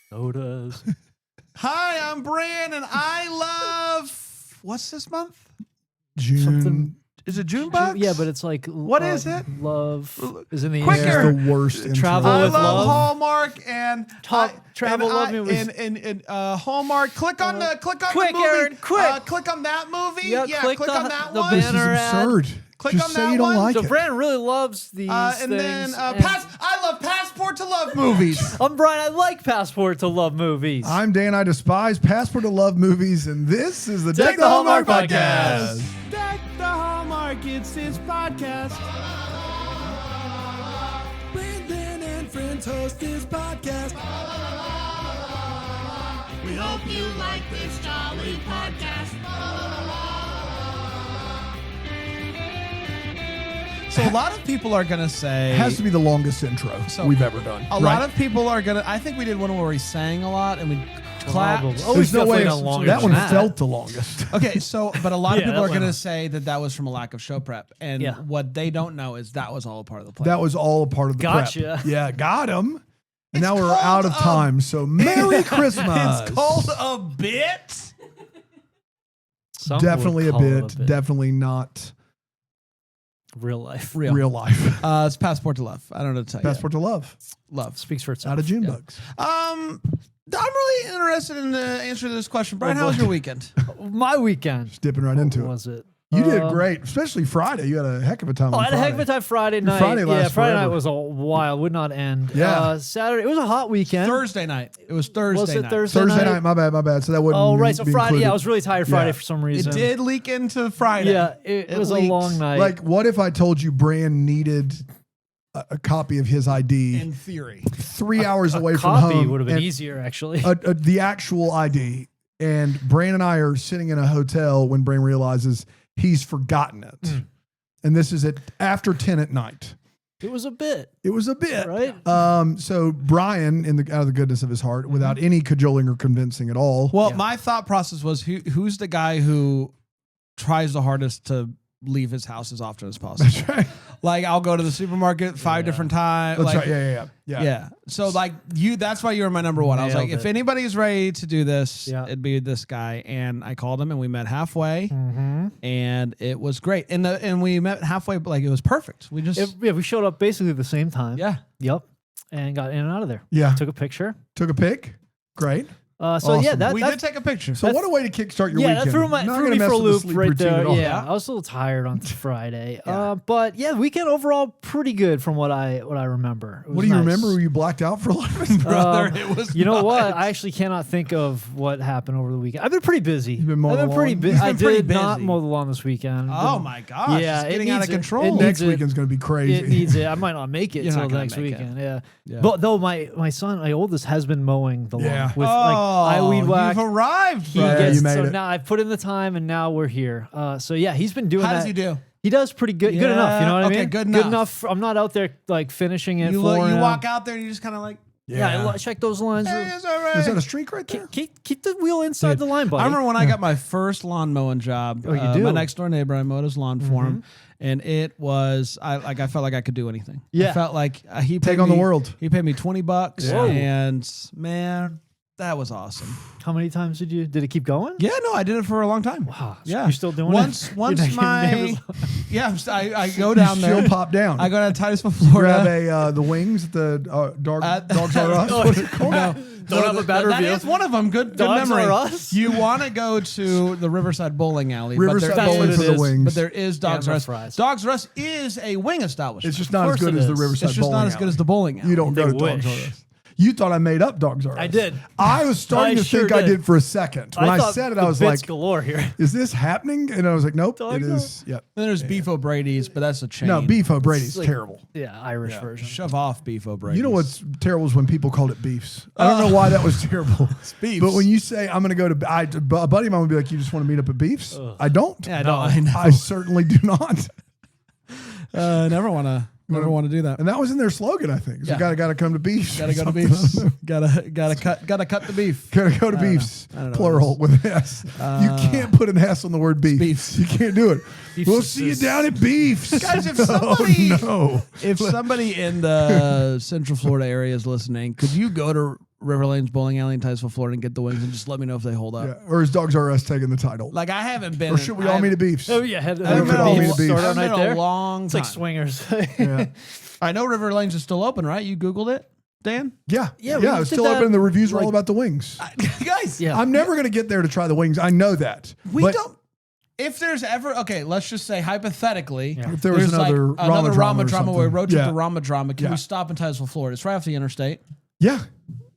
Sodas. Hi, I'm Bran, and I love. What's this month? June. Something. Is it June bugs? Yeah, but it's like What is it? Love is in the Quicker. air. The worst intro. Travel I with love love. Hallmark and Travel love movies. and Hallmark. Click on the quick, movie. Aaron, quick. Click on that movie. Yeah, click click on the- that the one. This is banner ad. absurd. Click Just on say that you don't one. like So it. Brandon really loves these and things. then and I love Passport to Love movies. I'm Brian. I like Passport to Love movies. I'm Dan. I despise Passport to Love movies, and this is the Deck the Hallmark Podcast. Deck the Hallmark. It's his podcast. Brandon and friends host this podcast. We hope you like this jolly podcast. So a lot of people are gonna say It has to be the longest intro we've ever done. A lot of people are gonna. I think we did one where we sang a lot and we clapped. Probably. There's Always no way definitely done longer that than one that. felt the longest. Okay, so but a lot of Yeah, people that are gonna went- say that was from a lack of show prep, and Yeah. what they don't know is that was all a part of the play. That was all a part of the Gotcha. prep. Yeah, got him. And It's now we're called out of a- time. So Merry Christmas. It's called a bit. Some Definitely would a call it bit. Definitely not Real life. real life. It's Passport to Love. I don't know what to tell Passport to Love. you. Love. Speaks for itself. Out of June bugs. I'm really interested in the answer to this question. Brian, how was your weekend? My weekend. Just dipping right into What it. was it? You did great, especially Friday. You had a heck of a time. Oh, on I had a heck of Friday. a time Friday night. Friday lasts Friday night forever. was a wild, would not end. Yeah. Saturday, it was a hot weekend. Thursday night. It was Thursday Was it night. Thursday? Thursday night? night. My bad. So that wouldn't. Oh, right. So be Friday, included. I was really tired Friday Yeah. for some It reason. did leak into Friday. Yeah, it was leaked. a long night. Like, what if I told you Bran needed a copy of his ID In theory. 3 hours away from copy home? would have been and easier, actually. the actual ID. And Bran and I are sitting in a hotel when Bran realizes he's forgotten it. Mm. And this is at after 10 at night. It was a bit, It was a bit. right? So Brian, out of the goodness of his heart, without any cajoling or convincing at all. Well, Yeah. my thought process was who's the guy who tries the hardest to leave his house as often as possible? That's right. Like, I'll go to the supermarket 5 different times. That's like, right. Yeah. Yeah. So like that's why you were my number one. I was like, Nailed if it. anybody's ready to do this, Yeah. it'd be this guy. And I called him and we met halfway Mm-hmm. and it was great. And we met halfway, but like it was perfect. We just We showed up basically the same time. yeah. Yep. And got in and out of there. Yeah. Took a picture. Took a pic. Great. So Awesome. yeah, that We that did take a picture. So what a way to kickstart your yeah, weekend. that threw Not me gonna for mess a with the loop sleep right routine there. at all. Yeah, I was a little tired on Friday, Yeah. but yeah, weekend overall pretty good from what I remember. It was What do you nice. remember? Were you blacked out for a lot of it? Brother, it was You know what? nuts. I actually cannot think of what happened over the weekend. I've been pretty busy. You've been mowing I've been the pretty lawn? busy. You've I been pretty did not busy. mow the lawn this weekend. Oh my gosh. Yeah, It's it getting out of needs it. control. It Next needs it. weekend's going to be crazy. It needs it. I might not make it You're not till gonna next make it. weekend. Yeah. Yeah. But though my son, my oldest, has been mowing the lawn Yeah. with like I weed whack. You've arrived, He bro. Yeah, gets you made so it. now I've put in the time and now we're here. So yeah, he's been doing How that. does he do? He does pretty good. Good enough. You know what I Okay, mean? good Good enough. enough. I'm not out there like finishing it You for look, you him. walk out there and you just kind of like, Yeah, check those lines. hey, it's all right. Is that a streak right there? Keep the wheel inside the line, buddy. I remember when I got my first lawn mowing job. Oh, you do? My next door neighbor, I mowed his lawn for him, and it was I felt like I could do anything. Yeah. I felt like he Take paid on the me- world. He paid me $20, Whoa. and man, that was awesome. How many times did it keep going? Yeah, no, I did it for a long time. Wow. Yeah, You're still doing once, it? Once Your name my is- yeah, I go down there. She'll pop down. I go down to Titusville, grab Florida. the wings at the Dogs R Us. Oh, What's it called? No, Don't have a bad that review. is one of them. Good Dogs memory. R Us? You want to go to the Riverside Bowling Alley. Riverside but there Bowling is- for the wings. But there is Dogs And R the Us. fries. Dogs R Us is a wing establishment. It's just not as course good it as the is. Riverside It's just Bowling not as good alley. as the bowling alley. You don't go They to Dogs R wish. Us. You thought I made up Dogs R Us. I did. I was starting I to sure think I did. did for a second. When I thought said it, the I was bits like, galore here. is this happening? And I was like, nope, Dogs it R is. Us? Yep. Then there's Beef O'Brady's, but that's a chain. No, Beef O'Brady's like- terrible. Yeah, Irish version. Shove off Beef O'Brady's. You know what's terrible is when people called it beefs. I don't know why that was terrible. beefs. But when you say I'm going to go to, a buddy of mine would be like, you just want to meet up at beefs? I don't. Yeah, I don't. I know. I certainly do not. I never want to Never want to do that. And that was in their slogan, I think. So Yeah. gotta come to Beefs. Gotta go to Something. Beefs. gotta cut the beef. Gotta go to Beefs. I don't know Plural with an S. You can't put an S on the word beef. Beefs. You can't do it. Beefs We'll is see you just- down at Beefs. Guys, if somebody no. if somebody in the Central Florida area is listening, could you go to River Lane's bowling alley in Titusville, Florida, and get the wings, and just let me know if they hold up? Yeah. Or is Dogs R Us taking the title? Like I haven't been. Or should we all meet at Beefs? Oh yeah, head I haven't We could been all a- meet at Beefs. start I our haven't night been there. a long It's time. like swingers. Yeah. I know River Lane's is still open, right? You Googled it, Dan? Yeah. Yeah, we It's did still that, open and the reviews are all like- about the wings. Guys, Yeah. I'm never going to get there to try the wings. I know that. we But don't. If there's ever let's just say hypothetically, Yeah. If there was there's another like another Rama Rama Drama or Drama where we something. road trip Yeah. to Rama Drama, can Yeah. we stop in Titusville, Florida? It's right off the interstate. Yeah.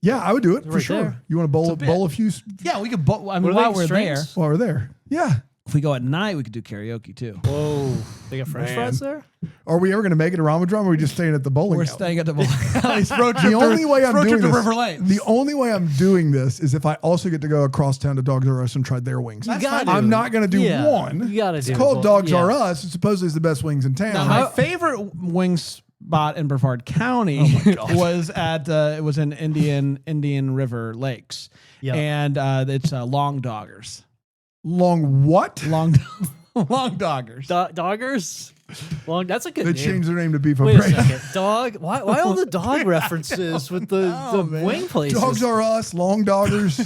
Yeah, I would do it for right sure. there. You want to bowl a bit. bowl a few Yeah, we could. I mean, What are while they, we're there, strings? while we're there? Yeah. if we go at night, we could do karaoke too. Whoa, they got French Man. fries there. Are we ever going to make it a Rama Drama or are we just staying at the bowling We're alley? staying at the bowling alley's road trip. The only way I'm road doing trip to this, River Lane. the only way I'm doing this is if I also get to go across town to Dogs R Us and try their wings. You gotta. I'm not going to do Yeah, one. you gotta It's do called both. Dogs Yeah. R Us. It supposedly is the best wings in town. Now, my favorite wing spot in Brevard County was at it was in Indian River Lakes, Yeah. and it's Long Doggers. Long what? Long Doggers. Doggers. Long. That's a good They name. changed their name to Beef Wait a O'Brien. second. Dog. Why all the dog references with the man. wing places? Dogs R Us, Long Doggers.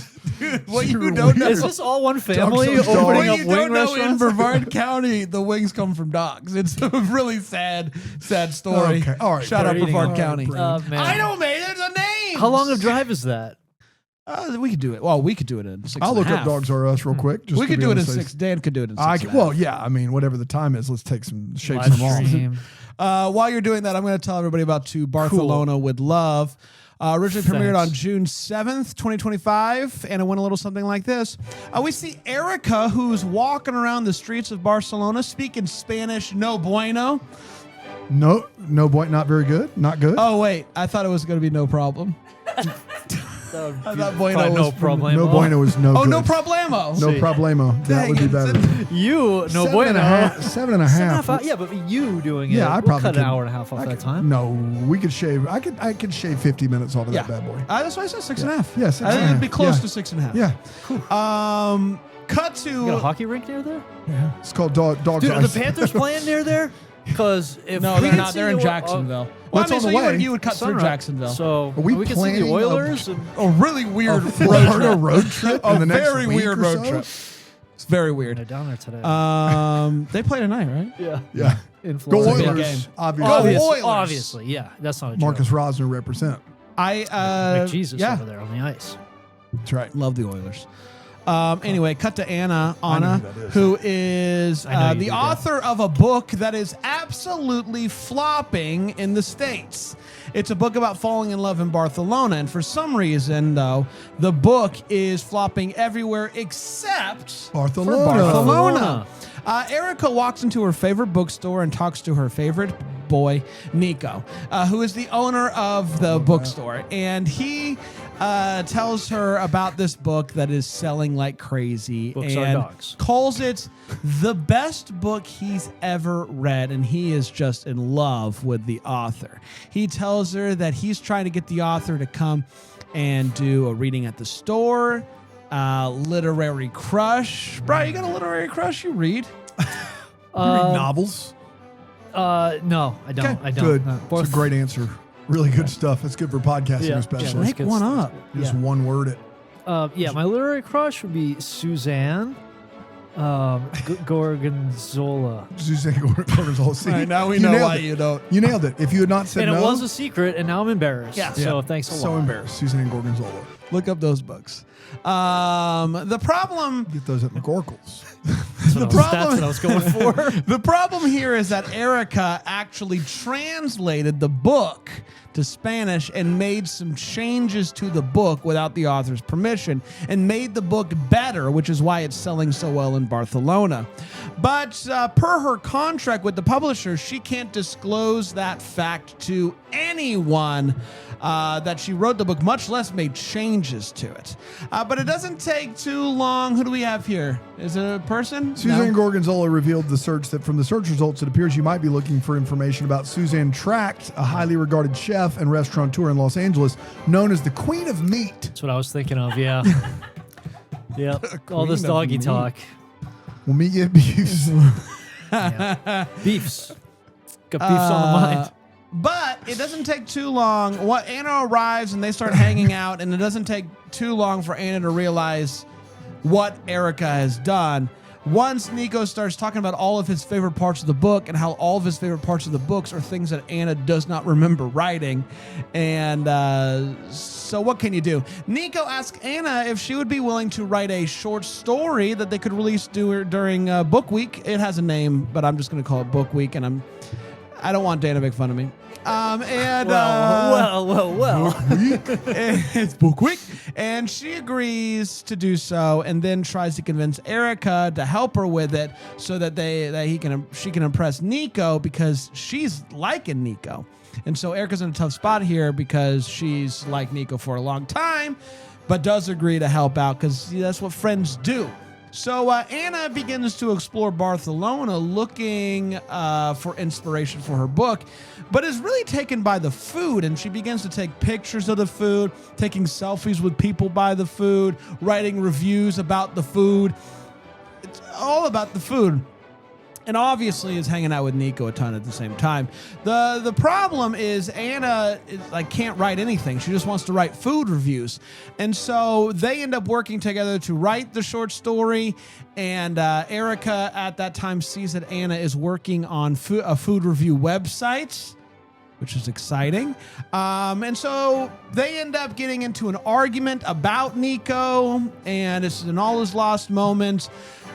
What you You're don't know. weird. Is this all one family Dogs are opening dogs. up What you wing don't know, in restaurants? Brevard County, the wings come from dogs. It's a really sad story. Okay, all right. Shout out Brady. Brevard All County. right, Man. I don't make it a name. How long of drive is that? We could do it. Well, we could do it in 6 I'll and a look up half. Dogs R Us real quick. Just We to could be do on it in the safe- 6. Dan could do it in 6. and a half. Well, yeah. I mean, whatever the time is, let's take some shape Live some off. stream. While you're doing that, I'm going to tell everybody about To Barcelona with Love. Originally premiered Thanks. on June 7th, 2025, and it went a little something like this. We see Erica, who's walking around the streets of Barcelona, speaking Spanish, no bueno. No boy, not very good. Not good. Oh, wait, I thought it was going to be no problem. I thought bueno no was problem. no bueno is no Oh, good. no problemo. No See. problemo. That would be better. You no 7 bueno. and a half. 7 and a half. Yeah, but you doing it. Yeah, I we'll probably cut could. an hour and a half off that time. No, we could shave. I could shave 50 minutes off of Yeah. that bad boy. That's why I said 6 and a half. Yeah, 6 I and a think it'd be half. close Yeah. to 6 and a half. Yeah. Cut to You got a hockey rink near there? It's called Dogs Dude, R are the Us. Panthers playing near there? Because if No, we they're can not. see They're in the- Jacksonville. What's well, I mean, on so the way? you would cut through Sunrise. Jacksonville. So we we can see planning the a- Oilers. And A really weird road Florida trip. road trip in A the next very week weird or road so? trip. It's very they're weird. down there today. They play tonight, right? yeah. Yeah. In Go Florida. big Oilers. game. Obviously. Obviously, Oilers. obviously, yeah. That's not a Marcus joke. Rosner represent. I Jesus yeah, over there on the ice. That's right. love the Oilers. Anyway, cut to Anna, who that is. who is I know you the do, Dan. author of a book that is absolutely flopping in the States. It's a book about falling in love in Barcelona, and for some reason, though, the book is flopping everywhere except Barcelona. for Barcelona. Barcelona. Erica walks into her favorite bookstore and talks to her favorite boy, Nico, who is the owner of the bookstore. And he tells her about this book that is selling like crazy Books are and dogs. calls it the best book he's ever read. And he is just in love with the author. He tells her that he's trying to get the author to come and do a reading at the store. Literary crush. Brian, you got a literary crush? You read? You read novels? No, I don't. Okay, I don't. Good. No. It's a great answer. Really good stuff. It's good for podcasting, Yeah, especially. yeah, Make good one stuff. up. Just Yeah. one word it. Yeah, my literary crush would be Suzanne Gorgonzola. Suzanne Gorgonzola. See, All right, now we you know nailed why it. you don't. You nailed it. If you had not said And no, it was a secret, and now I'm embarrassed. Yeah. So thanks a lot. so embarrassed. Suzanne Gorgonzola. Look up those books. The problem. Get those at McGorkles. That's what I was going for. The problem here is that Erica actually translated the book to Spanish and made some changes to the book without the author's permission and made the book better, which is why it's selling so well in Barcelona. But per her contract with the publisher, she can't disclose that fact to anyone that she wrote the book, much less made changes to it. But it doesn't take too long. Who do we have here? Is it a person? Suzanne Gorgonzola revealed from the search results, it appears you might be looking for information about Suzanne Tract, a highly regarded chef and restaurateur in Los Angeles, known as the Queen of Meat. That's what I was thinking of. Yeah. Yep. All this doggy talk. We'll meet you at Beefs. Yeah. Beefs. Got beefs on the mind. But it doesn't take too long. Anna arrives and they start hanging out, and it doesn't take too long for Anna to realize what Erica has done. Once Nico starts talking about all of his favorite parts of the book and how all of his favorite parts of the books are things that Anna does not remember writing. And so what can you do? Nico asks Anna if she would be willing to write a short story that they could release during Book Week. It has a name, but I'm just going to call it Book Week, and I don't want Dana to make fun of me. Well. It's Book Week. And she agrees to do so, and then tries to convince Erica to help her with it so that she can impress Nico, because she's liking Nico. And so Erica's in a tough spot here because she's liked Nico for a long time, but does agree to help out because that's what friends do. So Anna begins to explore Barcelona looking for inspiration for her book, but is really taken by the food, and she begins to take pictures of the food, taking selfies with people by the food, writing reviews about the food. It's all about the food. And obviously is hanging out with Nico a ton at the same time. The problem is Anna can't write anything. She just wants to write food reviews. And so they end up working together to write the short story. And Erica at that time sees that Anna is working on a food review website, which is exciting. And so they end up getting into an argument about Nico, and it's an all is lost moment.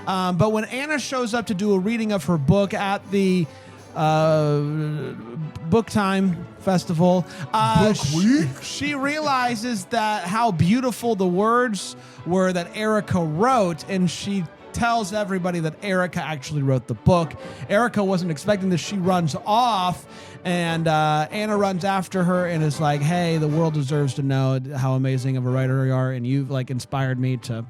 But when Anna shows up to do a reading of her book at the Book Time Festival, she realizes that how beautiful the words were that Erica wrote, and she tells everybody that Erica actually wrote the book. Erica wasn't expecting this. She runs off, and Anna runs after her and is like, hey, the world deserves to know how amazing of a writer you are, and you've inspired me to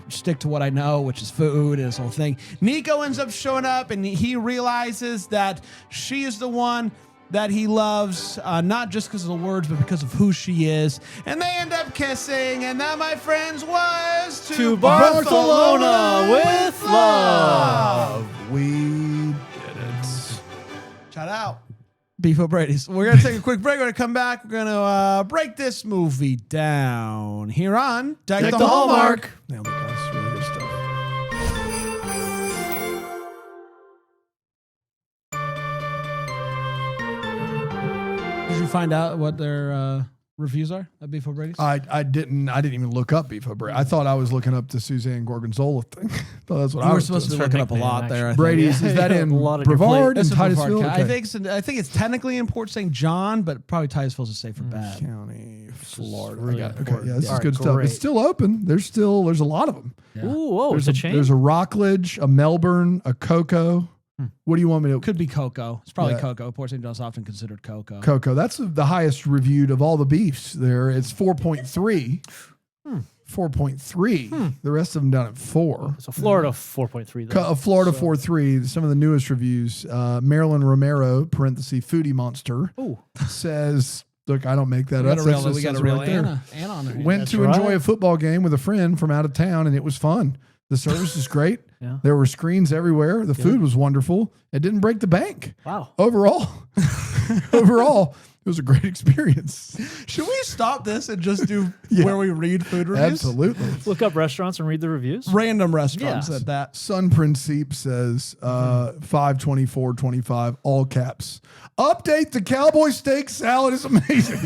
stick to what I know, which is food and this whole thing. Nico ends up showing up, and he realizes that she is the one that he loves, not just because of the words, but because of who she is. And they end up kissing, and that, my friends, was To Barcelona with love. We did it. Shout out. Beef O'Brady's. We're going to take a quick break. We're going to come back. We're going to break this movie down here on Deck the Hallmark. Nailed it, guys. Really good stuff. Did you find out what their reviews are at Beef O'Brady's? I didn't even look up Beef O'Brady. I thought I was looking up the Suzanne Gorgonzola thing. But that's what You I were was supposed to doing. be looking up a lot there. I think. Brady's, is that in A lot of Brevard and That's in Titusville? Brevard County. Okay. I think it's technically in Port St. John, but probably Titusville's a safer bet. County, Florida. really I got it. Okay, important. yeah, this is All right, good stuff. great. It's still open. There's a lot of them. Yeah. Ooh, whoa, There's it's a chain? There's a Rockledge, a Melbourne, a Cocoa. What do you want me to? Could be Cocoa. It's probably Yeah. Cocoa. Port St. John's often considered Cocoa. Cocoa. That's the highest reviewed of all the beefs there. It's 4.3. 4.3. The rest of them down at 4. So Florida 4.3 though. Florida 4.3. Some of the newest reviews. Marilyn Romero, parenthesis, Foodie Monster, Ooh. says, look, I don't make that We up. got a That's real, just we got says a real right there. Anna on there. Went That's to right. enjoy a football game with a friend from out of town, and it was fun. The service is great. Yeah. There were screens everywhere. The food was wonderful. It didn't break the bank. Wow. Overall, it was a great experience. Should we stop this and just do Yeah. where we read food reviews? Absolutely. Look up restaurants and read the reviews. Random restaurants Yeah. at that. Sun Principe says 5/24/25, all caps. Update, the Cowboy steak salad is amazing.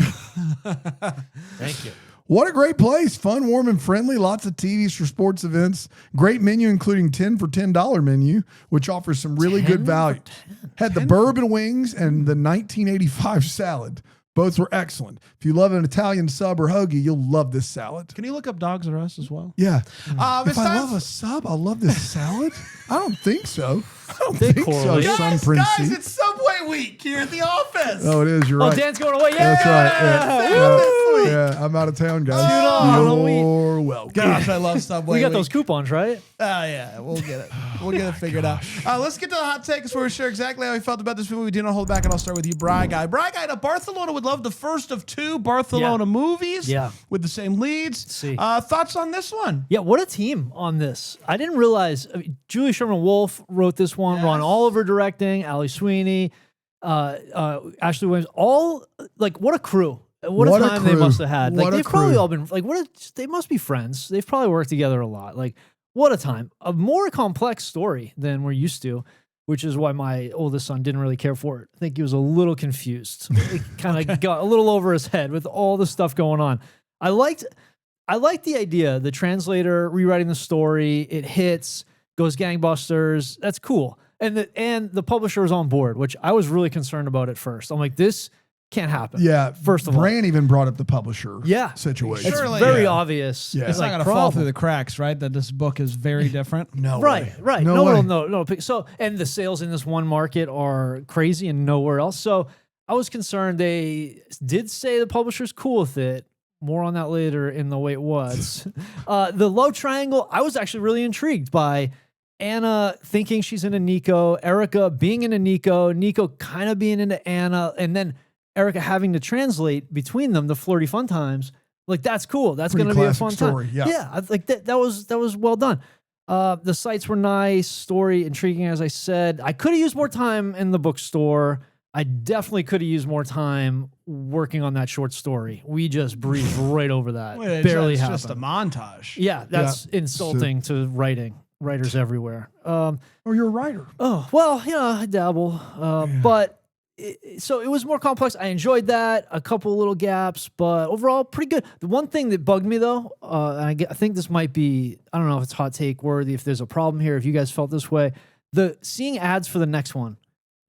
Thank you. What a great place. Fun, warm, and friendly. Lots of TVs for sports events. Great menu, including 10 for $10 menu, which offers some really 10 good value. for 10. Had the bourbon wings and the 1985 salad. Both were excellent. If you love an Italian sub or hoagie, you'll love this salad. Can you look up Dogs R Us as well? Yeah. It's If I time love a sub, I'll love this salad. I don't think so. I don't They think so, correlate. Sun Prince. it's Subway week here at the office. Oh, it is. You're Oh, right. Dan's going away. Yeah. That's right. Yeah. Sam this week. Yeah, I'm out of town, guys. on. You're welcome. Gosh, I love Subway We got week. those coupons, right? Yeah, we'll get it. We'll get it figured out. Let's get to the hot takes where we share exactly how we felt about this movie. We do not hold back, and I'll start with you, Bry Guy. Bry Guy, to Barcelona would love the first of 2 Barcelona movies with the same leads. See. Thoughts on this one? Yeah, what a team on this. I didn't realize Julie Sherman-Wolf wrote this one, Ron Oliver directing, Ali Sweeney, Ashley Williams, all, like, what a crew. What a time they must have had. Like, they've probably all been, like, they must be friends. They've probably worked together a lot. Like, what a time. A more complex story than we're used to, which is why my oldest son didn't really care for it. I think he was a little confused. He kind of got a little over his head with all the stuff going on. I liked the idea, the translator rewriting the story. It hits, goes gangbusters. That's cool. And the publisher was on board, which I was really concerned about at first. I'm like, this can't happen. Yeah. First of all, Bran even brought up the publisher situation. It's Surely, very obvious. Yeah. It's not going to fall through the cracks, right? That this book is very different. No Right, way. right. No No way. one will know. No. So, and the sales in this one market are crazy and nowhere else. So I was concerned. They did say the publisher's cool with it. More on that later in the Wait What's. The love triangle, I was actually really intrigued by Anna thinking she's into Nico, Erica being into Nico, Nico kind of being into Anna, and then Erica having to translate between them, the flirty fun times. Like, that's cool. That's going to be a fun story, time. yeah. I like that was well done. The sites were nice, story intriguing, as I said. I could have used more time in the bookstore. I definitely could have used more time working on that short story. We just breezed right over that. Barely it's happened. just a montage. Yeah, that's insulting to writers everywhere. Oh, you're a writer. Oh, well, I dabble. But so it was more complex. I enjoyed that. A couple little gaps, but overall, pretty good. The one thing that bugged me, though, and I think this might be, I don't know if it's hot take worthy, if there's a problem here, if you guys felt this way, seeing ads for the next one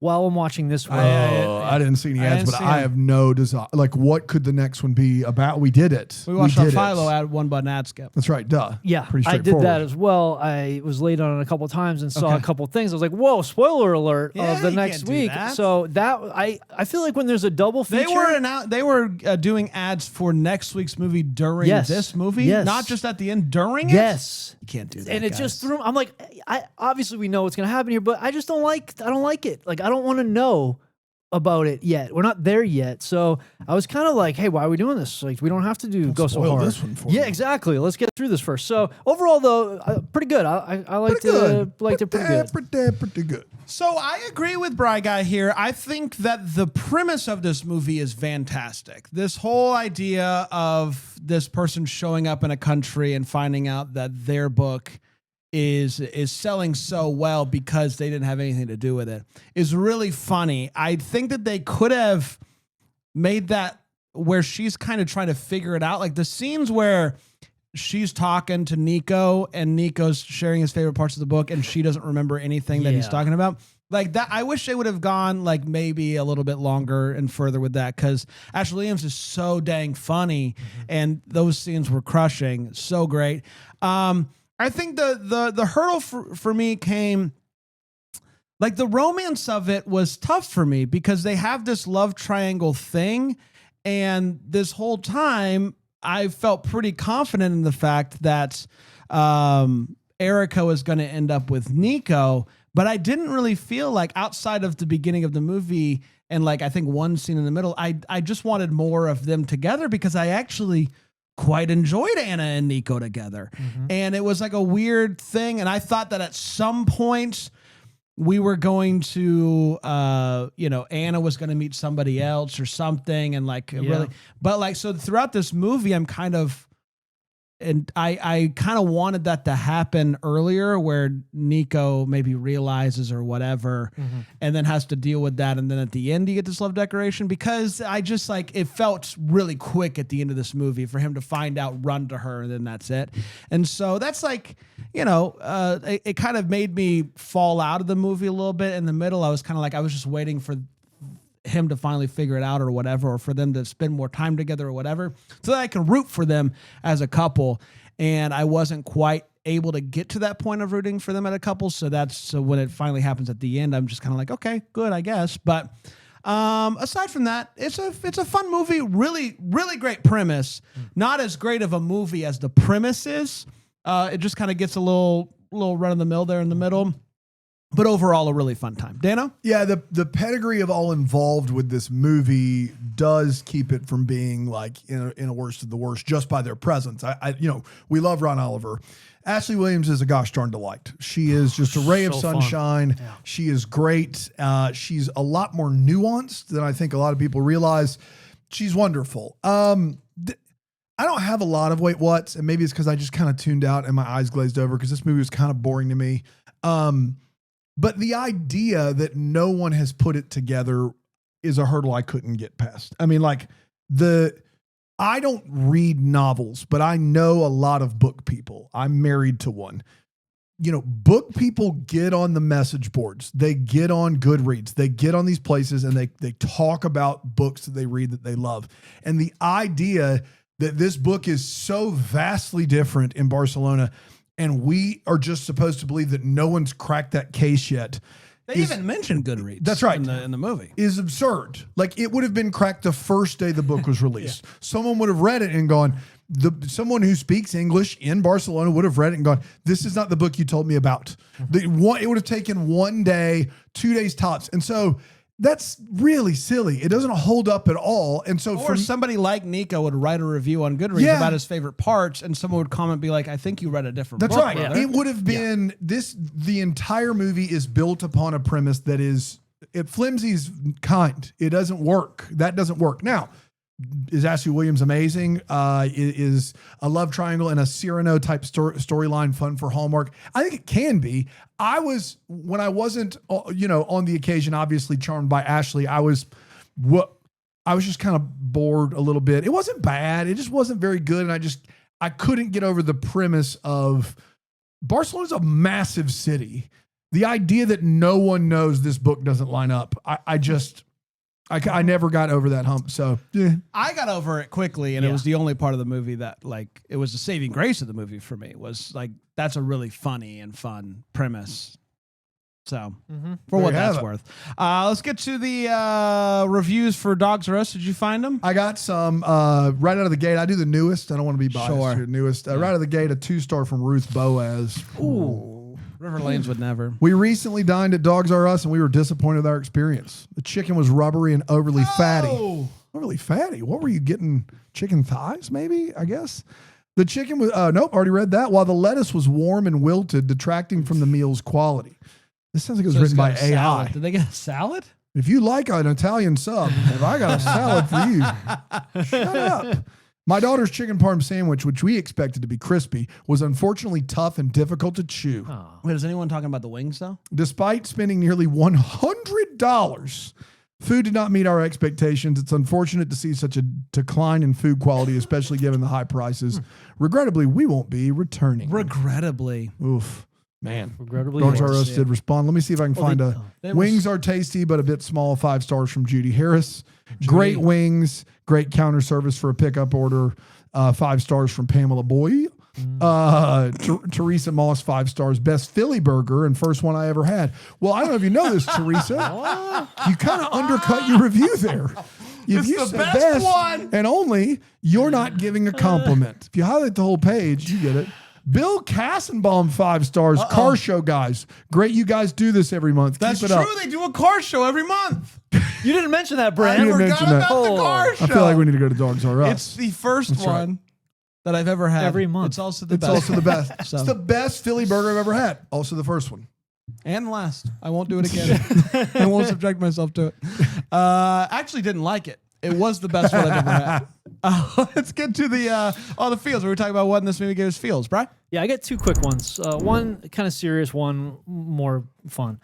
while I'm watching this one. I didn't see any ads, but I have no desire. Like, what could the next one be about? We did it. We watched our Philo ad, one button ad skip. That's right. Duh. Yeah, Pretty I did straightforward. that as well. I was late on it a couple of times and saw a couple of things. I was like, whoa, spoiler alert of the you next can't do week. that. So that I feel like when there's a double feature. They were doing ads for next week's movie during this movie, not just at the end, during it. Yes. You can't do that. And it just threw. I'm like, obviously we know what's gonna happen here, but I just don't like it. Like, I don't want to know about it yet. We're not there yet. So I was kind of like, hey, why are we doing this? Like, we don't have to go so spoil hard. this one for Yeah, me. exactly. Let's get through this first. So overall, though, pretty good. I liked it. Liked it pretty good. Pretty good. So I agree with Bry Guy here. I think that the premise of this movie is fantastic. This whole idea of this person showing up in a country and finding out that their book is selling so well because they didn't have anything to do with it is really funny. I think that they could have made that where she's kind of trying to figure it out. Like the scenes where she's talking to Nico and Nico's sharing his favorite parts of the book and she doesn't remember anything that he's talking about. Like that, I wish they would have gone like maybe a little bit longer and further with that because Ashley Williams is so dang funny and those scenes were crushing. So great. I think the hurdle for me came, like the romance of it was tough for me because they have this love triangle thing. And this whole time I felt pretty confident in the fact that Erica was going to end up with Nico, but I didn't really feel like outside of the beginning of the movie and like I think one scene in the middle, I just wanted more of them together because I actually quite enjoyed Anna and Nico together. And it was like a weird thing. And I thought that at some point we were going to, Anna was going to meet somebody else or something. And like, really, but like, so throughout this movie, I'm kind of, and I kind of wanted that to happen earlier where Nico maybe realizes or whatever and then has to deal with that. And then at the end, you get this love declaration because I just like, it felt really quick at the end of this movie for him to find out, run to her, and then that's it. And so that's like, it kind of made me fall out of the movie a little bit in the middle. I was kind of like, I was just waiting for him to finally figure it out or whatever, or for them to spend more time together or whatever, so that I can root for them as a couple. And I wasn't quite able to get to that point of rooting for them as a couple. So when it finally happens at the end, I'm just kind of like, okay, good, I guess. But aside from that, it's a fun movie. Really, really great premise. Not as great of a movie as the premise is. It just kind of gets a little run of the mill there in the middle. But overall, a really fun time. Dano? Yeah, the pedigree of all involved with this movie does keep it from being like in a worst of the worst just by their presence. We love Ron Oliver. Ashley Williams is a gosh darn delight. She is just a ray of sunshine. Yeah. She is great. She's a lot more nuanced than I think a lot of people realize. She's wonderful. I don't have a lot of wait whats, and maybe it's because I just kind of tuned out and my eyes glazed over because this movie was kind of boring to me. But the idea that no one has put it together is a hurdle I couldn't get past. I mean, like I don't read novels, but I know a lot of book people. I'm married to one. Book people get on the message boards. They get on Goodreads. They get on these places and they talk about books that they read that they love. And the idea that this book is so vastly different in Barcelona and we are just supposed to believe that no one's cracked that case yet. They even mentioned Goodreads. That's right. In the movie. Is absurd. Like it would have been cracked the first day the book was released. Yeah. Someone would have read it and gone, someone who speaks English in Barcelona would have read it and gone, this is not the book you told me about. It would have taken 1 day, 2 days tops. And so that's really silly. It doesn't hold up at all. And so somebody like Nico would write a review on Goodreads about his favorite parts, and someone would comment, be like, I think you read a different book. That's right. Brother. It would have been the entire movie is built upon a premise that is flimsy's kind. It doesn't work. That doesn't work. Now, is Ashley Williams amazing? Is a love triangle and a Cyrano type storyline fun for Hallmark? I think it can be. When I wasn't, on the occasion, obviously charmed by Ashley, I was just kind of bored a little bit. It wasn't bad. It just wasn't very good. And I couldn't get over the premise of Barcelona's a massive city. The idea that no one knows this book doesn't line up. I never got over that hump. So I got over it quickly, and it was the only part of the movie that, like, it was the saving grace of the movie for me. Was like, that's a really funny and fun premise. So for what that's worth, let's get to the reviews for Dogs R Us. Did you find them? I got some right out of the gate. I do the newest. I don't want to be biased. Sure. Newest. Right out of the gate, a 2-star from Ruth Boaz. Ooh. River Lanes would never. We recently dined at Dogs R Us, and we were disappointed with our experience. The chicken was rubbery and overly fatty. Overly fatty? What were you getting? Chicken thighs, maybe, I guess? The chicken was, nope, already read that. While the lettuce was warm and wilted, detracting from the meal's quality. This sounds like it was written by AI. Salad. Did they get a salad? If you like an Italian sub, have I got a salad for you? Shut up. My daughter's chicken parm sandwich, which we expected to be crispy, was unfortunately tough and difficult to chew. Oh. Wait, is anyone talking about the wings, though? Despite spending nearly $100, food did not meet our expectations. It's unfortunate to see such a decline in food quality, especially given the high prices. Regrettably, we won't be returning. Regrettably. Oof. Man. Regrettably. Dogs R Us did respond. Let me see if I can find wings are tasty, but a bit small. 5 stars from Judy Harris. Great wings. Great counter service for a pickup order. 5 stars from Pamela Boy. Teresa Moss, 5 stars. Best Philly burger and first one I ever had. Well, I don't know if you know this, Teresa. You kind of undercut your review there. If you said best one and only, you're not giving a compliment. If you highlight the whole page, you get it. Bill Kassenbaum, 5 stars. Car show guys. Great you guys do this every month. That's Keep it true. up. They do a car show every month. You didn't mention that, Brad. I didn't mention that. About the car show. I feel like we need to go to Dogs R Us. It's the first one that I've ever had. Every month. It's also the It's best. also the best. It's the best Philly burger I've ever had. Also the first one. And the last. I won't do it again. I won't subject myself to it. Actually didn't like it. It was the best one I've ever had. Let's get to the feels. We were talking about what in this movie gave us feels, Brian. Yeah, I get 2 quick ones. One kind of serious, one more fun.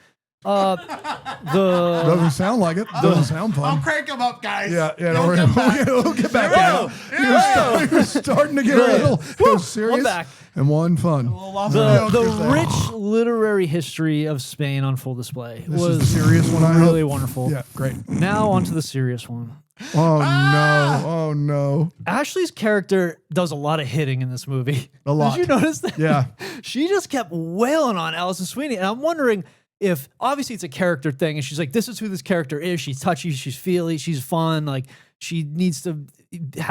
Doesn't sound like it. Doesn't sound fun. I'll crank him up, guys. Yeah, we'll get back at it. You're starting to get a little serious. One back. And one fun. The rich literary history of Spain on full display This was is the serious one. I really hope. wonderful. Yeah, great. Now on to the serious one. Oh no! Oh no! Ashley's character does a lot of hitting in this movie. A lot. Did you notice that? Yeah. She just kept wailing on Allison Sweeney, and I'm wondering if obviously it's a character thing, and she's like, "This is who this character is. She's touchy, she's feely, she's fun. Like she needs to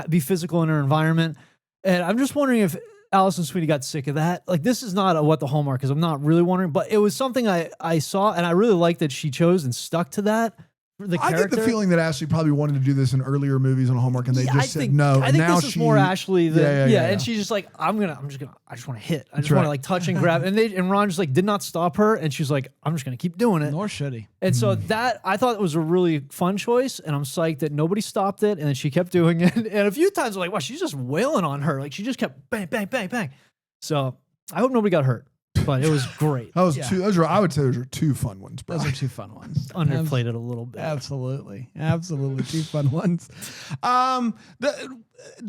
be physical in her environment." And I'm just wondering if Allison Sweeney got sick of that. Like this is not what the Hallmark is. I'm not really wondering, but it was something I saw, and I really liked that she chose and stuck to that. The I get the feeling that Ashley probably wanted to do this in earlier movies on Hallmark, and they just said no. I and think now this is more Ashley than Yeah. And she's just like, I just want to hit. I just right. want to like touch and grab. And Ron just like did not stop her, and she's like, I'm just gonna keep doing it. Nor should he. And so that I thought it was a really fun choice, and I'm psyched that nobody stopped it, and then she kept doing it. And a few times I'm like, wow, she's just wailing on her. Like she just kept bang, bang, bang, bang. So I hope nobody got hurt, but it was great. That was I would say those are two fun ones, bro. Those are two fun ones. Underplayed it a little bit. Absolutely two fun ones.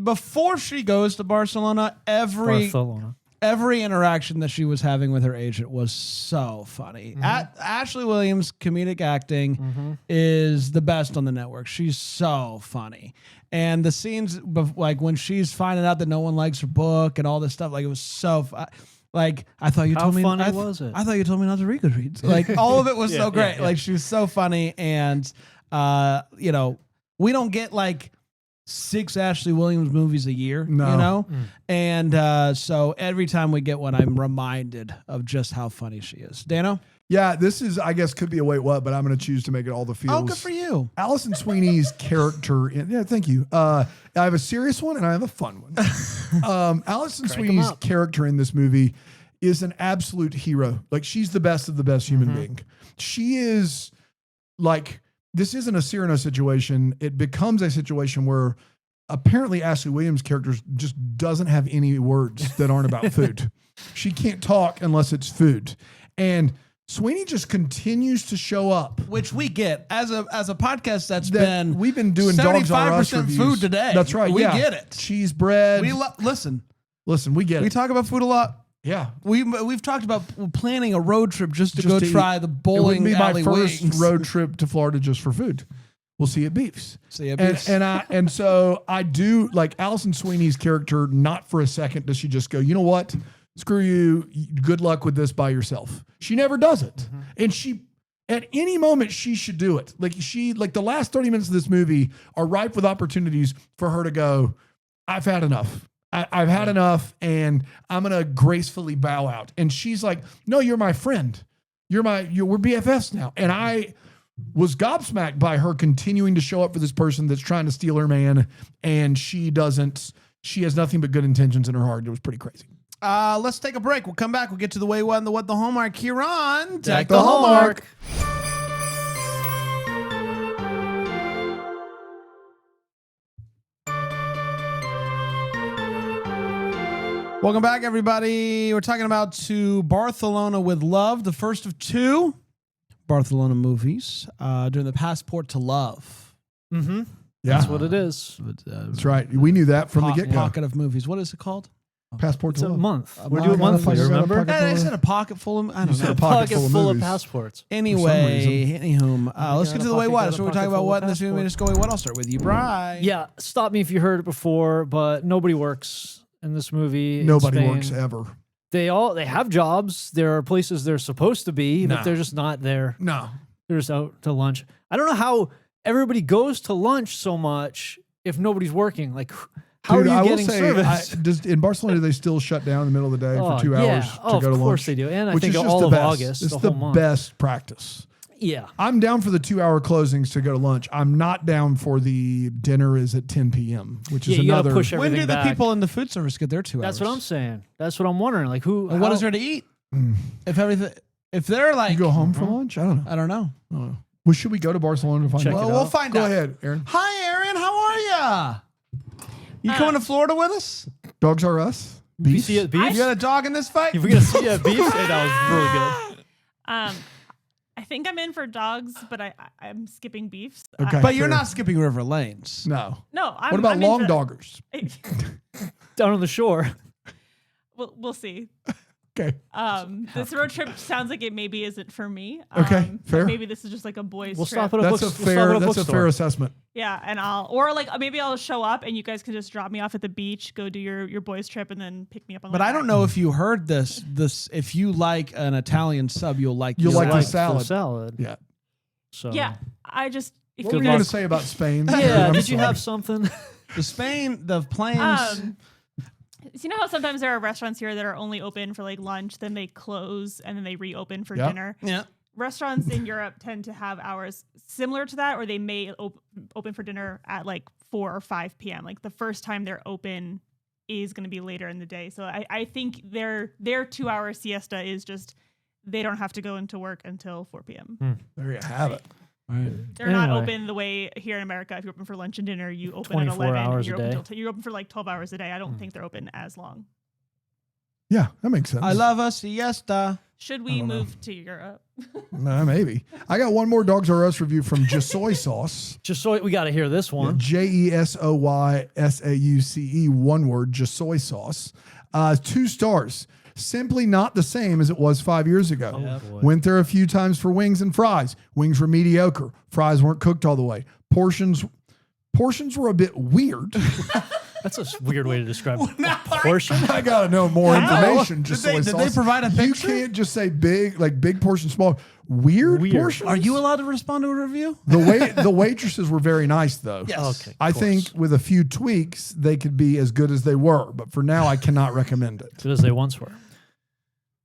Before she goes to Barcelona, every interaction that she was having with her agent was so funny. Ashley Williams' comedic acting is the best on the network. She's so funny. And the scenes, like when she's finding out that no one likes her book and all this stuff, like it was so like I thought you told me. How funny was it? I thought you told me not to read Goodreads. Like all of it was so great. Like she was so funny, and we don't get like 6 Ashley Williams movies a year, and so every time we get one, I'm reminded of just how funny she is. Dano? Yeah, this is, I guess, could be a wait what, but I'm going to choose to make it all the feels. Oh, good for you. Allison Sweeney's character. Thank you. I have a serious one and I have a fun one. Allison Sweeney's character in this movie is an absolute hero. Like she's the best of the best human being. She is like, this isn't a Cyrano situation. It becomes a situation where apparently Ashley Williams' character just doesn't have any words that aren't about food. She can't talk unless it's food. And Sweeney just continues to show up, which we get as a podcast we've been doing Dogs R Us 75% reviews. food today. That's right. We get it. Cheese bread. Listen, we get it. We talk about food a lot. Yeah, we've talked about planning a road trip just to go try the bowling alley. It would be my first wings. road trip to Florida just for food. We'll see at Beefs. And so I do like Allison Sweeney's character. Not for a second does she just go, you know what? Screw you. Good luck with this by yourself. She never does it. And she, at any moment, she should do it. Like the last 30 minutes of this movie are ripe with opportunities for her to go, I've had enough. I've had enough, and I'm going to gracefully bow out. And she's like, no, you're my friend. We're BFFs now. And I was gobsmacked by her continuing to show up for this person that's trying to steal her man. And she has nothing but good intentions in her heart. It was pretty crazy. Let's take a break. We'll come back. We'll get to the way what and the what the Hallmark here on Deck the Hallmark. Welcome back, everybody. We're talking about To Barcelona with Love, the first of 2 Barcelona movies during the Passport to Love. Mm-hmm. Yeah. That's what it is. That's right. We knew that from the get-go. Pocket of movies. What is it called? Passport to It's a Love. month. We're doing monthly, remember? I said a pocket full of, I don't know. A pocket full of movies. passports. Anyway, let's get to the way what. So we're talking about what in this movie. passport. Just go way what. I'll start with you, Brian. Yeah, stop me if you heard it before, but nobody works in this movie. in Nobody Spain. works ever. They have jobs. There are places they're supposed to be, but they're just not there. No. They're just out to lunch. I don't know how everybody goes to lunch so much if nobody's working. Like, how are you getting service? In Barcelona, do they still shut down in the middle of the day for 2 hours to go to lunch? Of course they do. And I Which think is just all the of best. August, It's the the whole month. best practice. Yeah. I'm down for the 2-hour closings to go to lunch. I'm not down for the dinner is at 10 p.m., which is you gotta another. push When do everything the back. people in the food service get their 2 hours? That's what I'm saying. That's what I'm wondering. Like, who? And what is there to eat? If they're like, You go home for lunch? I don't know. I don't know. Well, should we go to Barcelona to find Check out? it Well, out. we'll find Go out. ahead, Aaron. Hi, Aaron. How are ya? You coming to Florida with us? Dogs are us. You Beef. see it, beef? You got a dog in this fight? If we're gonna see beef, hey, that was really good. I think I'm in for dogs, but I'm skipping beefs. Okay. But you're fair. not skipping River Lanes. No. No, What about I'm long into- doggers? Down on the shore. We'll see. Okay. This road trip sounds like it maybe isn't for me. Okay, but fair. Maybe this is just like a boys' We'll trip. stop at a That's book. a fair. That's a fair assessment. Yeah, and maybe I'll show up and you guys can just drop me off at the beach, go do your boys' trip, and then pick me up on. But the way I don't back. know if you heard this. If you like an Italian sub, you'll like You'll like the salad. salad. The salad. Yeah. So Yeah, I just. If What you were you going to guys, say about Spain? Yeah. I'm Did you sorry. have something? The planes. so you know how sometimes there are restaurants here that are only open for like lunch, then they close and then they reopen for Yep. dinner. Yeah. Restaurants in Europe tend to have hours similar to that, or they may open for dinner at like 4 or 5 p.m. Like the first time they're open is going to be later in the day. So I think their 2-hour siesta is just they don't have to go into work until 4 p.m. There you have it. They're not Anyway. open the way here in America. If you're open for lunch and dinner, you open 24 at 11. hours You're a open day. till you're open for like 12 hours a day. I don't think they're open as long. Yeah, that makes sense. I love a siesta. Should we move to Europe? Maybe. I got one more Dogs R Us review from Jesoy Sauce. Just so we got to hear this one. JESOYSAUCE, one word, Jesoy Sauce. 2 stars. Simply not the same as it was 5 years ago. Oh, boy. Went there a few times for wings and fries. Wings were mediocre. Fries weren't cooked all the way. Portions were a bit weird. That's a weird way to describe a portion. I gotta know more information. Did Jesoy they Sauce. provide a You picture? can't just say big, like big portion, small. Weird portions. Are you allowed to respond to a review? The waitresses were very nice though. Yes. Okay. I of course. think with a few tweaks, they could be as good as they were. But for now, I cannot recommend it. Good as they once were.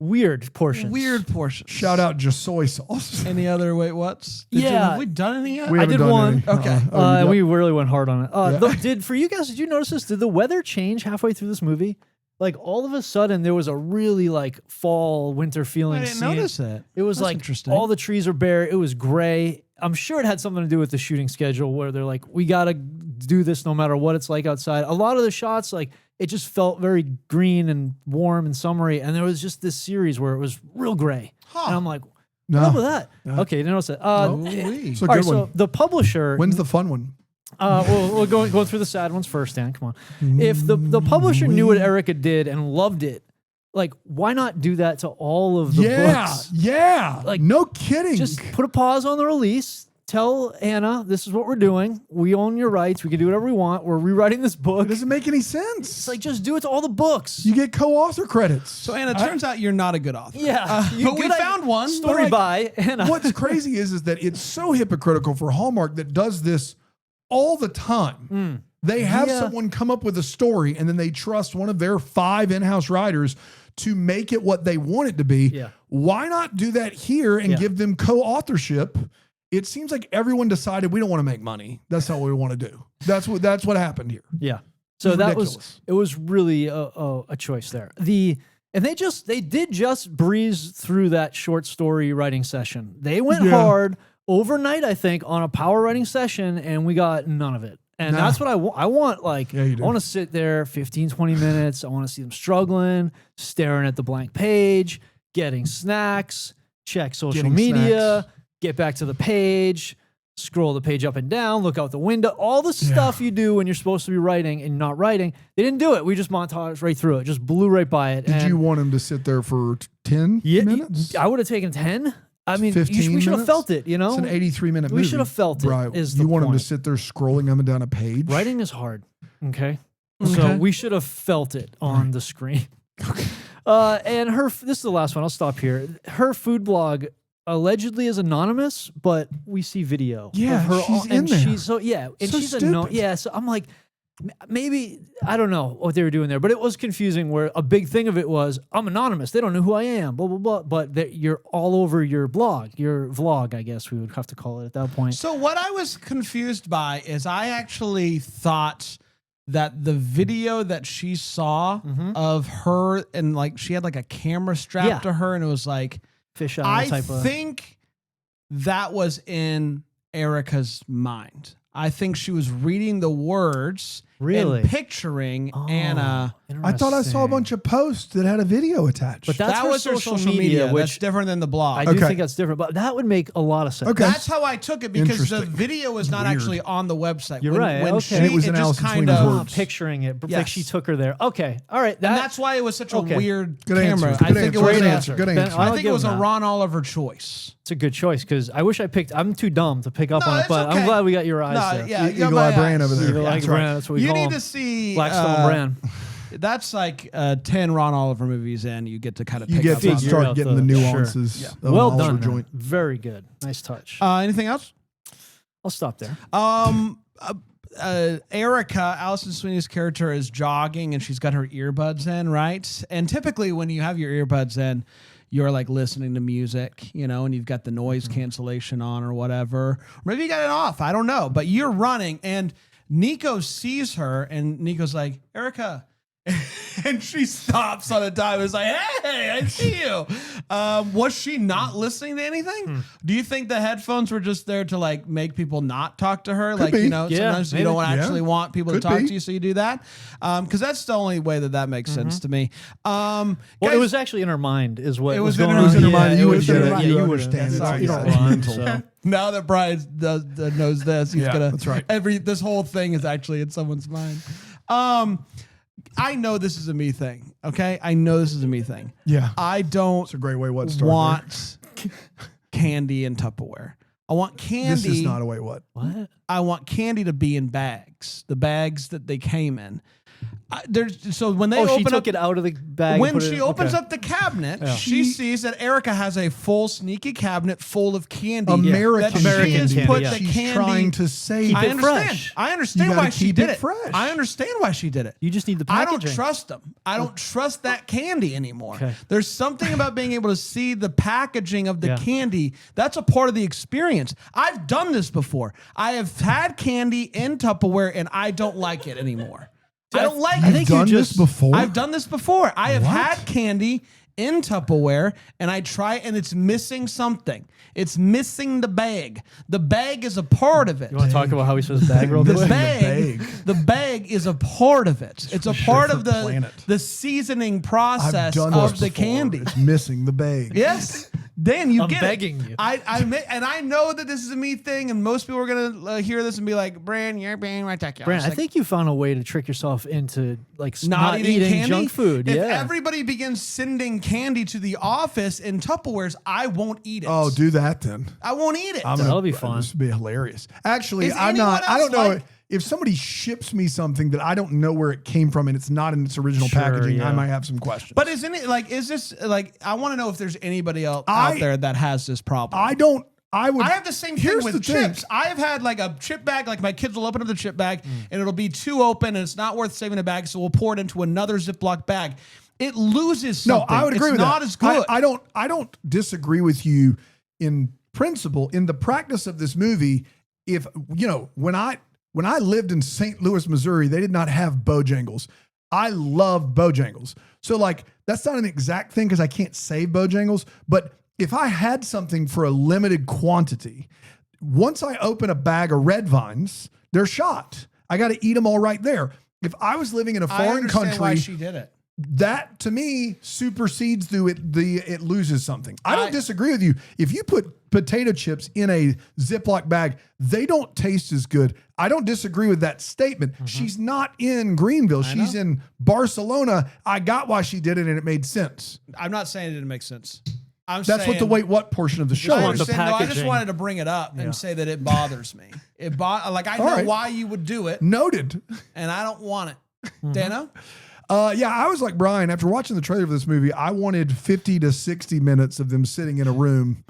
Weird portions. Weird portions. Shout out just soy sauce. Any other wait what's? Yeah. Have we done any yet? We I haven't did done one. any. Okay. Oh, you We really went hard on it. Yeah. For you guys, did you notice this? Did the weather change halfway through this movie? Like all of a sudden, there was a really like fall winter feeling. I didn't scene. notice it. It was That's like interesting. all the trees are bare. It was gray. I'm sure it had something to do with the shooting schedule where they're like, we got to do this no matter what it's like outside. A lot of the shots, like it just felt very green and warm and summery. And there was just this series where it was real gray. And I'm like, No. what's up with that? Okay, didn't notice that. Ooh-wee. It's a all right, good so one. the publisher. When's the fun one? We'll go through the sad ones first, Dan. Come on. If the publisher knew what Erica did and loved it, like why not do that to all of the books? Yeah. Like, no kidding. Just put a pause on the release. Tell Anna this is what we're doing. We own your rights. We can do whatever we want. We're rewriting this book. it doesn't make any sense. It's like just do it to all the books. You get co-author credits. So Anna, it turns out you're not a good author. Yeah, But we found one. Story But, by Anna. What's crazy is that it's so hypocritical for Hallmark that does this all the time. They have Yeah. someone come up with a story and then they trust one of their 5 in-house writers to make it what they want it to be. Yeah. Why not do that here and Yeah. give them co-authorship? It seems like everyone decided we don't want to make money. That's not what we want to do. That's what happened here. Yeah. So It's that ridiculous. was really a choice there. They did just breeze through that short story writing session. They went Yeah. hard overnight, I think, on a power writing session, and we got none of it. And Nah. that's what I want. I want like, Yeah, you do. I want to sit there 15, 20 minutes. I want to see them struggling, staring at the blank page, getting snacks, check social Getting media, snacks. get back to the page, scroll the page up and down, look out the window, all the stuff you do when you're supposed to be writing and not writing. They didn't do it. We just montaged right through it, just blew right by it. Did you want him to sit there for 10 minutes? I would have taken 10. I mean, 15 we should have minutes? felt it, you know? It's an 83-minute movie. We should have felt it, Right. is you the want him to point. sit there scrolling up and down a page? Writing is hard, okay? So we should have felt it on the screen. And this is the last one. I'll stop here. Her food blog allegedly is anonymous, but we see video. Yeah, of her she's and in there. She's so and So she's stupid. So I'm like, maybe I don't know what they were doing there, but it was confusing. Where a big thing of it was, I'm anonymous. They don't know who I am. Blah blah blah. But you're all over your blog, your vlog. I guess we would have to call it at that point. So what I was confused by is I actually thought that the video that she saw of her and like she had like a camera strapped Yeah. to her and it was like Fish eye I type of. think that was in Erica's mind. I think she was reading the words Really? and picturing Anna. I thought I saw a bunch of posts that had a video attached. But that's That for was her social media, which that's different than the blog. I do Okay. think that's different, but that would make a lot of sense. Okay. That's how I took it because the Interesting. video is not Weird. actually on the website. You're right, okay. She, And it was in just Allison kind Sweeney's of, words. Picturing it, like Yes. she took her there. Okay, all right. and that's why it was such a Okay. weird Good camera. answer. I Good think answer. it was Good a- answer. Good Ben, answer. I'll I think give it was him a that. Ron Oliver choice. It's a good choice because I wish I picked. I'm too dumb to pick up No, on it, it's but okay. I'm glad we got your eyes No, there. yeah, you got Eagle my Eye Brand eyes. over there. Eagle Eye That's right. Brand, that's what we You call need him. to see Blackstone brand. That's like 10 Ron Oliver movies in. You get to kind of You pick get up to on figure start out getting the the- nuances. Sure. of an Well Oliver done. joint. Very good. Nice touch. Anything else? I'll stop there. Erica, Allison Sweeney's character, is jogging and she's got her earbuds in, right? And typically when you have your earbuds in, you're like listening to music, you know, and you've got the noise cancellation on or whatever. Or maybe you got it off. I don't know. But you're running and Nico sees her and Nico's like, Erica. And she stops on a dime. It's like, hey, I see you. Was she not listening to anything? Do you think the headphones were just there to like make people not talk to her? Like, be. you know, Yeah, sometimes you maybe. don't Yeah. actually want people Could to talk be. to you, so you do that. Because that's the only way that makes sense to me. Well, Guys, it was actually in her mind, is what It was was in going her- on. it was in her Yeah, mind. it You was would in her get it. mind. You Yeah, understand would've. it. You It's don't all run, mental. so. now that Brian knows this, he's Yeah, gonna. that's right. This whole thing is actually in someone's mind. I know this is a me thing. Okay, I know this is a me thing. Yeah. I don't It's a great way what start want candy in Tupperware. I want candy. This is not a way what. What? I want candy to be in bags, the bags that they came in. So when they Oh, she open took up it out of the bag. when and put it she in- opens okay. up the cabinet, Yeah. she sees that Erica has a full sneaky cabinet full of candy. American that she has candy, put yeah. the She's candy. trying to save I it understand. fresh. I understand You why gotta she keep did it it. fresh. I understand why she did it. You just need the I packaging. don't trust them. I don't trust that candy anymore. Okay. There's something about being able to see the packaging of the Yeah. candy. That's a part of the experience. I've done this before. I have had candy in Tupperware and I don't like it anymore. I don't like I it. think You've you done just this before? I've done this before. I have What? had candy in Tupperware and I try and it's missing something. It's missing the bag. The bag is a part of it. You want to talk about how he says bag real The quick? bag, bag. the bag is a part of it. It's a for part sure of for planet. the seasoning I've process done of this the before. candy. It's missing the bag. Yes, Dan, you I'm get begging it. you. I know that this is a me thing, and most people are gonna hear this and be like, "Bran, you're being ridiculous." Brand, I Like, think you found a way to trick yourself into like not eating candy? junk food. If Yeah. everybody begins sending candy to the office in Tupperwares, I won't eat it. Oh, do that then. I won't eat it. That'll be fun. This would be hilarious. Actually, Is I'm anyone not. I else don't know like- if somebody ships me something that I don't know where it came from and it's not in its original Sure, packaging. yeah. I might have some questions. But is this like? I want to know if there's anybody else I- out there that has this problem. I don't. I would. I have the same thing Here's with the thing. chips. I have had like a chip bag, like my kids will open up the chip bag and it'll be too open and it's not worth saving a bag, so we'll pour it into another Ziploc bag. It loses No, something. I would agree it's with not that. as good. I don't disagree with you in principle. In the practice of this movie, if you know, when I lived in St. Louis, Missouri, they did not have Bojangles. I love Bojangles. So like that's not an exact thing because I can't save Bojangles, but if I had something for a limited quantity, once I open a bag of red vines, they're shot. I got to eat them all right there. If I was living in a I foreign understand country, why she did it. that to me supersedes through it. It loses something. I don't I- disagree with you. If you put potato chips in a Ziploc bag, they don't taste as good. I don't disagree with that statement. She's not in Greenville. She's in Barcelona. I got why she did it and it made sense. I'm not saying it didn't make sense. I'm That's what the saying- wait what portion of the show I is. understand. No, I just packaging. wanted to bring it up and say that it bothers me. Like I know right. why you would do it, Noted. and I don't want it. Dano, Yeah, I was like Brian. After watching the trailer for this movie, I wanted 50 to 60 minutes of them sitting in a room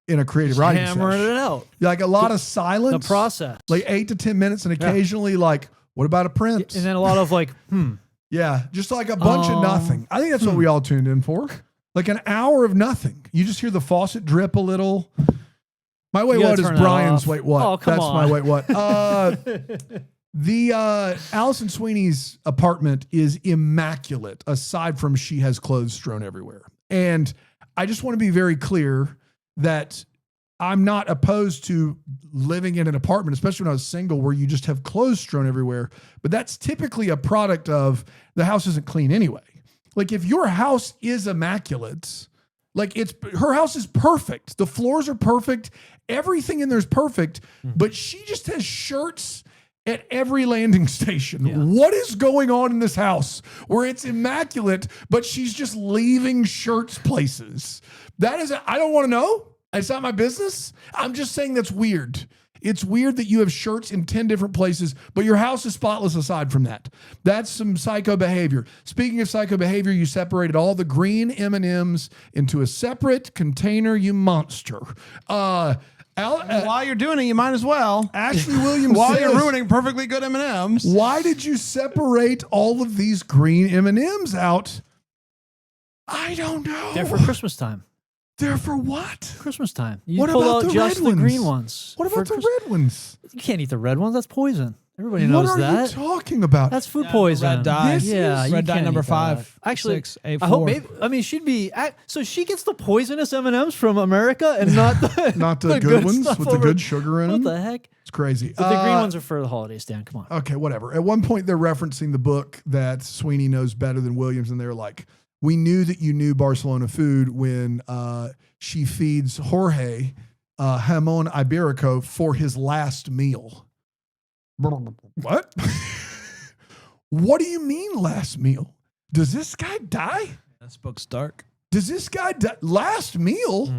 in a creative writing hammering session. it out. Like a lot of silence. The process. Like 8 to 10 minutes, and occasionally like, what about a Prince? And then a lot of like, Yeah, just like a bunch of nothing. I think that's what we all tuned in for. Like an hour of nothing. You just hear the faucet drip a little. My wait You gotta what is turn that Brian's off. wait what. Oh, come That's on. my wait what. The Allison Sweeney's apartment is immaculate, aside from she has clothes strewn everywhere. And I just want to be very clear that I'm not opposed to living in an apartment, especially when I was single, where you just have clothes strewn everywhere. But that's typically a product of the house isn't clean anyway. Like if your house is immaculate, like her house is perfect. The floors are perfect. Everything in there is perfect, but she just has shirts at every landing station. Yeah. What is going on in this house where it's immaculate, but she's just leaving shirts places? I don't want to know. It's not my business. I'm just saying that's weird. It's weird that you have shirts in 10 different places, but your house is spotless aside from that. That's some psycho behavior. Speaking of psycho behavior, you separated all the green M&Ms into a separate container, you monster. While you're doing it, you might as well. Ashley Williams While says, you're ruining perfectly good M&Ms. Why did you separate all of these green M&Ms out? I don't know. They're for Christmas time. They're for what? Christmas time. You what pull about out the just red the ones? green ones. What about the red ones? You can't eat the red ones. That's poison. Everybody knows what are that. you talking about? That's food poison. Red dye. Yeah, you red dye can't number eat 5. that. Actually, 6, 8, I hope 4. maybe. I mean, she'd be. So she gets the poisonous M&Ms from America and not the not the good ones stuff with the good sugar in them. What the heck? It's crazy. But the green ones are for the holidays, Dan. Come on. Okay, whatever. At one point, they're referencing the book that Sweeney knows better than Williams, and they're like, "We knew that you knew Barcelona food when she feeds Jorge jamón ibérico for his last meal." What? What do you mean last meal? Does this guy die? This book's dark. Does this guy die? Last meal?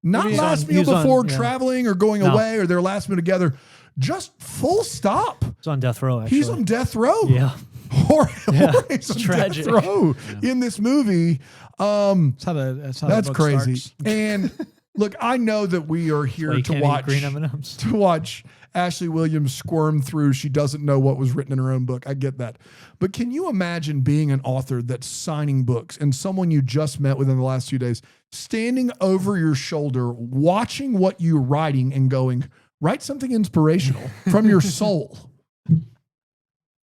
Not He last was meal on- before yeah. traveling or going away or their last meal together. Just full stop. He's on death row. Actually, He's on death row. Yeah. Jorge's on tragic. death row in this movie. That's how the That's book crazy. starts. And look, I know that we are here you to can't eat watch green M&Ms. to watch Ashley Williams squirm through. She doesn't know what was written in her own book. I get that. But can you imagine being an author that's signing books and someone you just met within the last few days standing over your shoulder, watching what you're writing and going, write something inspirational from your soul?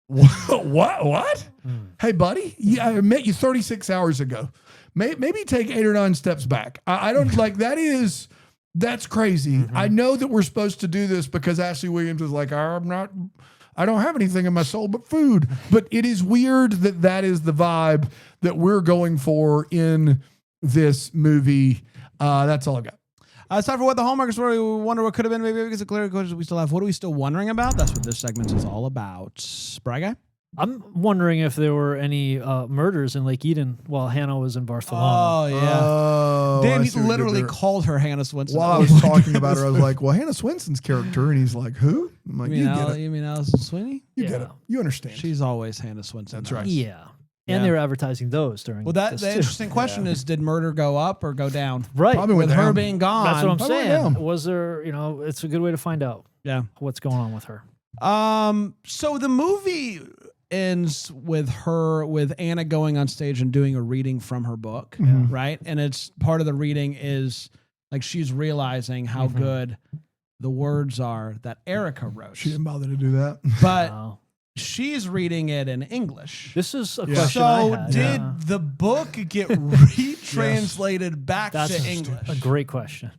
What? Hey, buddy, I met you 36 hours ago. Maybe take 8 or 9 steps back. I don't like that. That's crazy. I know that we're supposed to do this because Ashley Williams is like, I don't have anything in my soul but food. But it is weird that is the vibe that we're going for in this movie. That's all I got. It's time for What the Hallmark Story. We wonder what could have been. Maybe it's a clear question we still have. What are we still wondering about? That's what this segment is all about. Bry Guy? I'm wondering if there were any murders in Lake Eden while Hannah was in Barcelona. Oh, yeah. Oh, Dan I see what you did literally there. called her Hannah Swenson. While I was talking about her, I was like, well, Hannah Swinson's character. And he's like, who? I'm like, you get it. You mean Allison Sweeney? You get Yeah. it. You understand. She's always Hannah Swenson. That's right. Yeah. Yeah. And they were advertising those during. Well, this the too. interesting question is, did murder go up or go down? Right. Probably went With her down. being gone. That's what I'm Probably went saying. down. Was there, it's a good way to find out Yeah. what's going on with her. So the movie ends with Anna going on stage and doing a reading from her book, right? And it's part of the reading is like she's realizing how good the words are that Erica wrote. She didn't bother to do that. But Wow. she's reading it in English. This is a Yeah. question So I had. did Yeah. the book get retranslated back That's to English? a great question.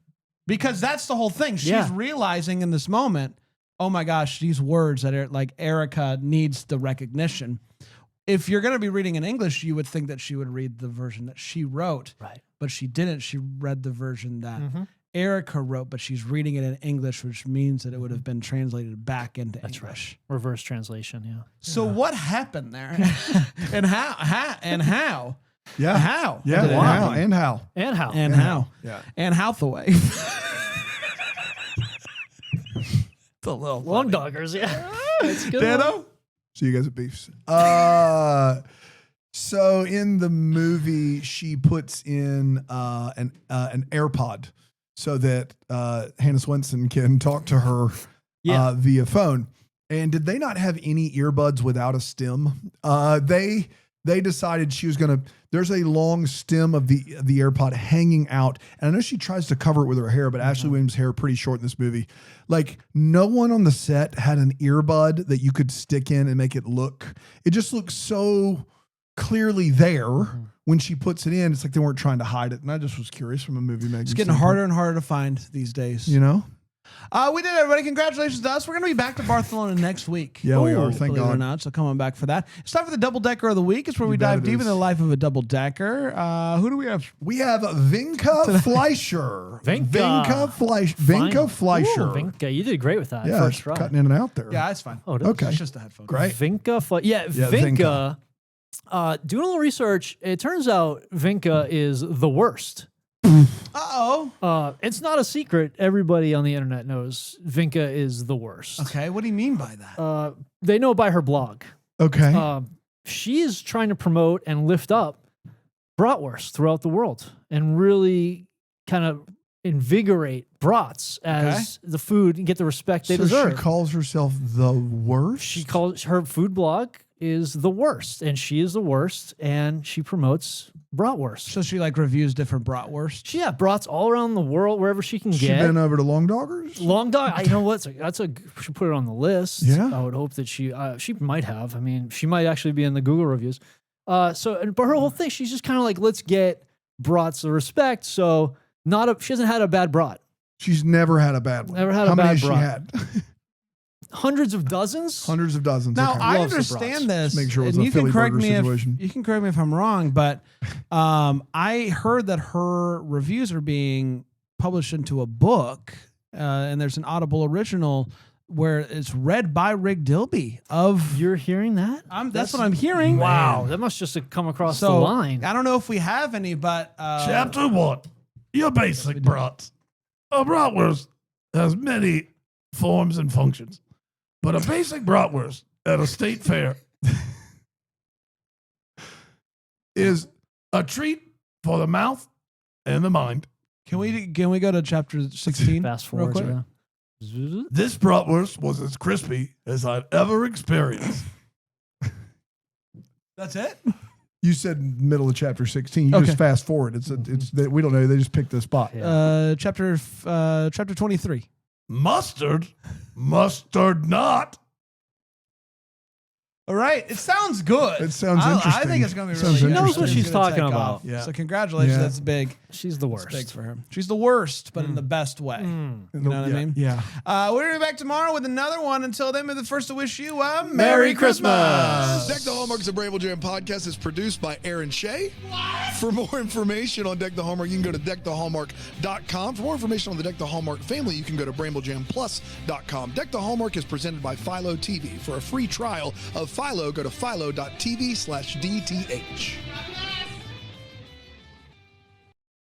Because that's the whole thing. She's Yeah. realizing in this moment, oh my gosh, these words that are like Erica needs the recognition. If you're going to be reading in English, you would think that she would read the version that she wrote, Right. but she didn't. She read the version that Mm-hmm. Erica wrote, but she's reading it in English, which means that it would have been translated back into That's English. Reverse translation. Yeah. So what happened there? And how? Yeah. How? Yeah. What did it happen? And how? And how? And how? Yeah. And Hathaway. The little Long doggers. Yeah. That's a good. one. Dano? See you guys at Beefs. So in the movie, she puts in an AirPod so that Hannah Swenson can talk to her via phone. And did they not have any earbuds without a stem? They decided she was going to, there's a long stem of the AirPod hanging out. And I know she tries to cover it with her hair, but Ashley Williams' hair pretty short in this movie. Like no one on the set had an earbud that you could stick in and make it look, it just looks so clearly there when she puts it in. It's like they weren't trying to hide it. And I just was curious from a movie making. It's getting harder and harder to find these days. You know? We did, everybody. Congratulations to us. We're going to be back to Barcelona next week. Yeah, we are. Thank believe it or God. not. So come on back for that. It's time for the double decker of the week. It's where we bet dive it deep is. into the life of a double decker. Who do we have? We have Vinka Fleischer. Vinka. Vinka Fleischer. Ooh, Vinka, you did great with that Yeah, first it's try. cutting in and out there. Yeah, it's fine. Oh, it is? Okay. It's just a headphone. Great. Vinka. Vinka. Doing a little research, it turns out Vinka is the worst. Uh-oh. It's not a secret. Everybody on the internet knows Vinka is the worst. Okay, what do you mean by that? They know by her blog. Okay. She is trying to promote and lift up bratwurst throughout the world and really kind of invigorate brats as the food and get the respect they So deserve. she calls herself the worst? She calls her food blog is the worst, and she is the worst, and she promotes bratwurst. So she like reviews different bratwurst. She brats all around the world wherever she can She get. been over to Long Doggers? Long dog. I know what we should put it on the list. Yeah. I would hope that she might have. I mean, she might actually be in the Google reviews. But her whole thing, she's just kind of like, let's get brats the respect. So she hasn't had a bad brat. She's never had a bad one. Never had How a many bad has brat. she had? Hundreds of dozens. Hundreds of dozens. Now okay. I Loves the understand brats. this. Make sure it was and a you can Philly correct burger me situation. if you can correct me if I'm wrong, but I heard that her reviews are being published into a book, and there's an Audible original where it's read by Rick Dilby. You're hearing that? That's what I'm hearing. Wow, that must just have come across the So line. I don't know if we have any, but Chapter 1. Your basic brats. A bratwurst has many forms and functions, but a basic bratwurst at a state fair is a treat for the mouth and the mind. Can we go to chapter 16? Fast real forward. quick? Yeah. This bratwurst was as crispy as I've ever experienced. That's it? You said middle of chapter 16. You Okay. just fast forward. We don't know. They just picked the spot. Yeah. Chapter 23. Mustard? Mustard not. All right. It sounds good. It sounds I interesting. think it's going to be Sounds really She knows good. what It's she's gonna talking take about. off. Yeah. So congratulations. Yeah. That's big. She's the It's big worst. for her. She's the worst, but in the best way. Mm. You know what I mean? Yeah. We're going to be back tomorrow with another one. Until then, we're the first to wish you a Merry Christmas. Deck the Hallmark is a Bramble Jam podcast. Is produced by Aaron Shea. For more information on Deck the Hallmark, you can go to deckthehallmark.com. For more information on the Deck the Hallmark family, you can go to bramblejamplus.com. Deck the Hallmark is presented by Philo TV. For a free trial of Philo, go to philo.tv/DTH.